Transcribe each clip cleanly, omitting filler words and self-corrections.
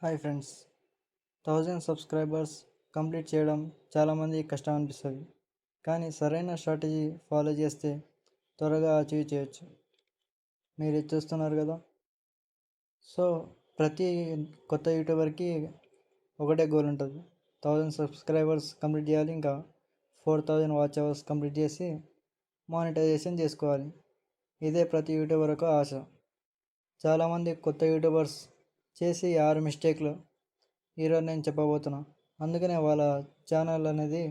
Hi friends. 1000 subscribers complete చేయడం చాలామంది కష్టం అనిపిస్తుంది. కానీ సరైన స్ట్రాటజీ ఫాలో చేస్తే త్వరగా అచీవ్ చేయొచ్చు. మీరు ఇది చూస్తున్నారు కదా. సో ప్రతి కొత్త యూట్యూబర్కి ఒకటే గోల్ ఉంటుంది. 1000 సబ్స్క్రైబర్స్ కంప్లీట్ చేయాలి, ఇంకా 4000 వాచ్ అవర్స్ కంప్లీట్ చేసి మానిటైజేషన్ చేసుకోవాలి. ఇదే ప్రతి యూట్యూబర్ యొక్క ఆశ. చాలామంది కొత్త యూట్యూబర్స్ చేసి 6 మిస్టేక్లు ఈరోజు నేను చెప్పబోతున్నా. అందుకనే వాళ్ళ ఛానల్ అనేది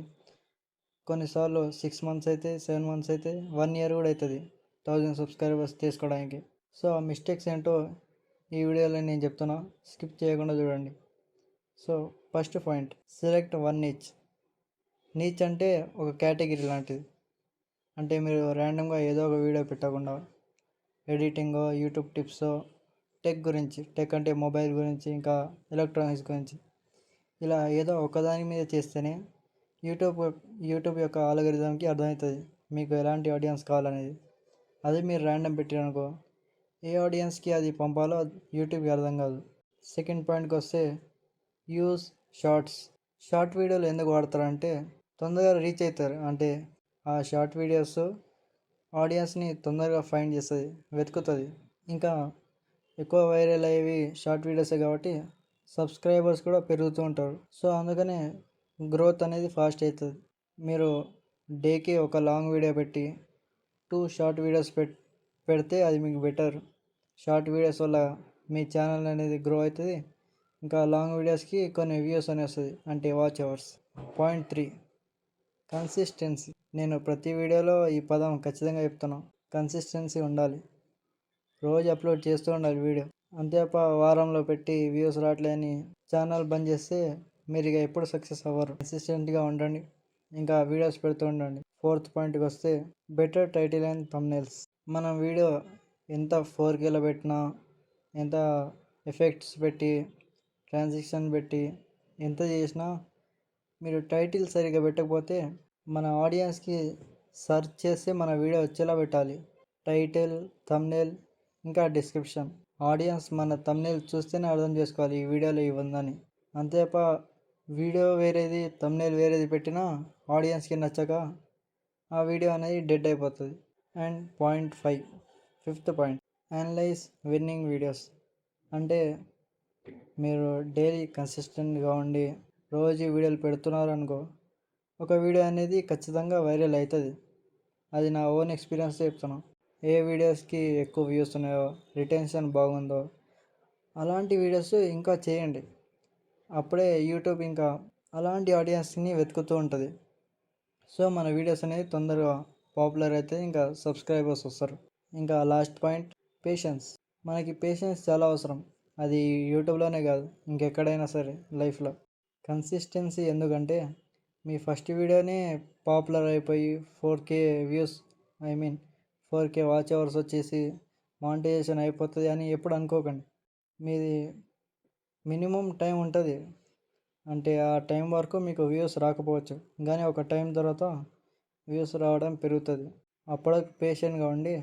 కొన్నిసార్లు 6 మంత్స్ అయితే, 7 మంత్స్ అయితే, 1 ఇయర్ కూడా అవుతుంది 1000 సబ్స్క్రైబర్స్ తీసుకోవడానికి. సో ఆ మిస్టేక్స్ ఏంటో ఈ వీడియోలో నేను చెప్తున్నా, స్కిప్ చేయకుండా చూడండి. So first point, select one niche. Niche అంటే ఒక కేటగిరీ లాంటిది. అంటే మీరు ర్యాండమ్గా ఏదో ఒక వీడియో పెట్టకుండా ఎడిటింగ్, యూట్యూబ్ టిప్స్, టెక్ అంటే మొబైల్ గురించి, ఇంకా ఎలక్ట్రానిక్స్ గురించి, ఇలా ఏదో ఒకదాని మీద చేస్తేనే యూట్యూబ్ యొక్క ఆల్గోరిథంకి అర్థమవుతుంది మీకు ఎలాంటి ఆడియన్స్ కావాలనేది. అదే మీరు ర్యాండమ్ పెట్టారనుకో, ఏ ఆడియన్స్కి అది పంపాలో యూట్యూబ్కి అర్థం కాదు. సెకండ్ పాయింట్కి వస్తే, యూస్ షార్ట్స్. షార్ట్ వీడియోలు ఎందుకు వాడతారంటే తొందరగా రీచ్ అవుతారు. అంటే ఆ షార్ట్ వీడియోస్ ఆడియన్స్ని తొందరగా ఫైండ్ చేస్తుంది, వెతుకుతుంది. ఇంకా ఎక్కువ వైరల్ అయ్యేవి షార్ట్ వీడియోసే కాబట్టి సబ్స్క్రైబర్స్ కూడా పెరుగుతూ ఉంటారు. సో అందుకనే గ్రోత్ అనేది ఫాస్ట్ అవుతుంది. మీరు డేకి ఒక లాంగ్ వీడియో పెట్టి 2 షార్ట్ వీడియోస్ పెడితే అది మీకు బెటర్. షార్ట్ వీడియోస్ వల్ల మీ ఛానల్ అనేది గ్రో అవుతుంది. ఇంకా లాంగ్ వీడియోస్కి కొన్ని వ్యూస్ అని వస్తుంది, అంటే వాచ్ అవర్స్. Point 3, consistency. నేను ప్రతి వీడియోలో ఈ పదం ఖచ్చితంగా చెప్తున్నాను. కన్సిస్టెన్సీ ఉండాలి. రోజు అప్లోడ్ చేస్తూ ఉండాలి వీడియో. అంతేప వారంలో పెట్టి వ్యూస్ రావట్లేని ఛానల్ బంద్ చేస్తే మీరు ఇక ఎప్పుడు సక్సెస్ అవ్వరు. కన్సిస్టెంట్గా ఉండండి, ఇంకా వీడియోస్ పెడుతూ ఉండండి. ఫోర్త్ పాయింట్కి వస్తే, బెటర్ టైటిల్ అండ్ థంబ్నెయిల్స్. మనం వీడియో ఎంత 4Kలో పెట్టినా, ఎంత ఎఫెక్ట్స్ పెట్టి, ట్రాన్సిషన్ పెట్టి ఎంత చేసినా మీరు టైటిల్ సరిగ్గా పెట్టకపోతే మన ఆడియన్స్కి సెర్చ్ చేస్తే మన వీడియో వచ్చేలా పెట్టాలి. టైటిల్, థంబ్నెయిల్, ఇంకా డిస్క్రిప్షన్. ఆడియన్స్ మన థంబ్నెయిల్ చూస్తేనే అర్థం చేసుకోవాలి ఈ వీడియోలో ఇవి ఉందని. అంతేప వీడియో వేరేది, థంబ్నెయిల్ వేరేది పెట్టినా ఆడియన్స్కి నచ్చక ఆ వీడియో అనేది డెడ్ అయిపోతుంది. And point 5, fifth point, analyse winnowing videos. అంటే మీరు డైలీ కన్సిస్టెంట్గా ఉండి రోజు వీడియోలు పెడుతున్నారు అనుకో, ఒక వీడియో అనేది ఖచ్చితంగా వైరల్ అవుతుంది. అది నా ఓన్ ఎక్స్పీరియన్స్ చెప్తున్నాను. ఏ వీడియోస్కి ఎక్కువ వ్యూస్ ఉన్నాయో, రిటెన్షన్ బాగుందో అలాంటి వీడియోస్ ఇంకా చేయండి. అప్పుడే యూట్యూబ్ ఇంకా అలాంటి ఆడియన్స్ని వెతుకుతూ ఉంటుంది. సో మన వీడియోస్ అనేది తొందరగా పాపులర్ అయితే ఇంకా సబ్స్క్రైబర్స్ వస్తారు. ఇంకా లాస్ట్ పాయింట్, పేషెన్స్. మనకి పేషెన్స్ చాలా అవసరం. అది యూట్యూబ్లోనే కాదు, ఇంకెక్కడైనా సరే లైఫ్లో. కన్సిస్టెన్సీ ఎందుకంటే మీ ఫస్ట్ వీడియోనే పాపులర్ అయిపోయి 4K views, 4K watch hours వచ్చేసి మానిటైజేషన్ అయిపోతుంది అని ఎప్పుడు అనుకోకండి. మీది మినిమం టైం ఉంటుంది. అంటే ఆ టైం వరకు మీకు వ్యూస్ రాకపోవచ్చు, కానీ ఒక టైం తర్వాత వ్యూస్ రావడం పెరుగుతుంది. అప్పుడు పేషెంట్గా ఉండి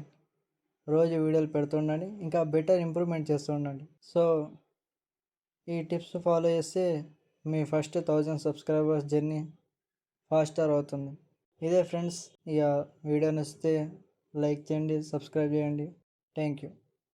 రోజు వీడియోలు పెడుతుండండి, ఇంకా బెటర్ ఇంప్రూవ్మెంట్ చేస్తూ ఉండండి. సో ఈ టిప్స్ ఫాలో చేస్తే మీ ఫస్ట్ 1000 సబ్స్క్రైబర్స్ జర్నీ ఫాస్టర్ అవుతుంది. ఇదే ఫ్రెండ్స్. ఇక వీడియో నచ్చితే లైక్ చేయండి, సబ్స్క్రైబ్ చేయండి. Thank you.